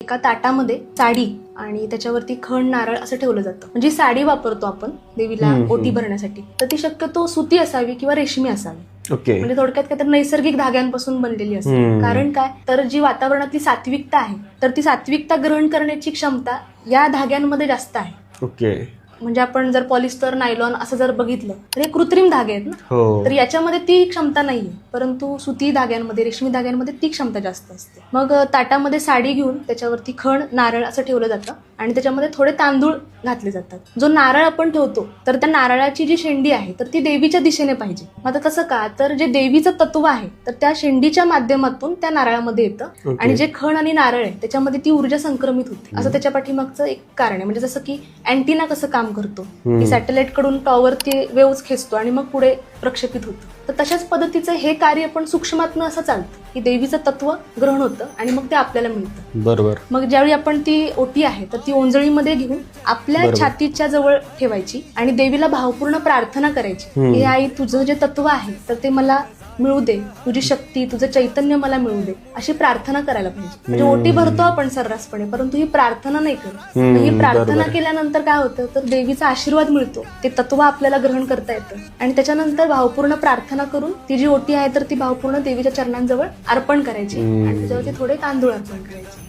एका ताटामध्ये साडी आणि त्याच्यावरती खण नारळ असं ठेवलं जातं. म्हणजे साडी वापरतो आपण देवीला ओटी भरण्यासाठी, तर ती शक्यतो सुती असावी किंवा रेशमी असावी. ओके. म्हणजे थोडक्यात काय तर नैसर्गिक धाग्यांपासून बनलेली असते. कारण काय तर जी वातावरणातली सात्विकता आहे तर ती सात्विकता ग्रहण करण्याची क्षमता या धाग्यांमध्ये जास्त आहे. ओके. म्हणजे आपण जर पॉलिस्टर नायलॉन असं जर बघितलं तर हे कृत्रिम धागे आहेत ना, हो. तर याच्यामध्ये ती क्षमता नाहीये, परंतु सुती धाग्यांमध्ये रेशमी धाग्यांमध्ये ती क्षमता जास्त असते. मग ताटामध्ये साडी घेऊन त्याच्यावरती खण नारळ असं ठेवलं जातं आणि त्याच्यामध्ये थोडे तांदूळ घातले जातात. जो नारळ आपण ठेवतो तर त्या नारळाची जी शेंडी आहे तर ती देवीच्या दिशेने पाहिजे. आता कसं का तर जे देवीचं तत्व आहे तर त्या शेंडीच्या माध्यमातून त्या नारळामध्ये येतं आणि जे खण आणि नारळ आहे त्याच्यामध्ये ती ऊर्जा संक्रमित होते. असं त्याच्या पाठीमागचं एक कारण आहे. म्हणजे जसं की अँटिना कसं काम करतो की सॅटेलाइट कडून टॉवरती वेव्हज खेचतो आणि मग पुढे प्रक्षेपित होतं, तर तशाच पद्धतीचं हे कार्य पण सूक्ष्मातनं असं चालतं की देवीचं तत्व ग्रहण होतं आणि मग ते आपल्याला मिळतं. बरोबर. मग ज्यावेळी आपण ती ओटी आहे तर ती ओंजळीमध्ये घेऊन आपल्या छातीच्या जवळ ठेवायची आणि देवीला भावपूर्ण प्रार्थना करायची की आई तुझं जे तत्व आहे तर ते मला मिळू दे, तुझी शक्ती तुझं चैतन्य मला मिळू दे, अशी प्रार्थना करायला पाहिजे. म्हणजे ओटी भरतो आपण सर्रासपणे, परंतु ही प्रार्थना नाही करत. ही प्रार्थना केल्यानंतर काय होतं तर देवीचा आशीर्वाद मिळतो, ते तत्व आपल्याला ग्रहण करता येतं आणि त्याच्यानंतर भावपूर्ण प्रार्थना करून ती जी ओटी आहे तर ती भावपूर्ण देवीच्या चरणांजवळ अर्पण करायची आणि त्याच्यावरती थोडे तांदूळ अर्पण करायचे.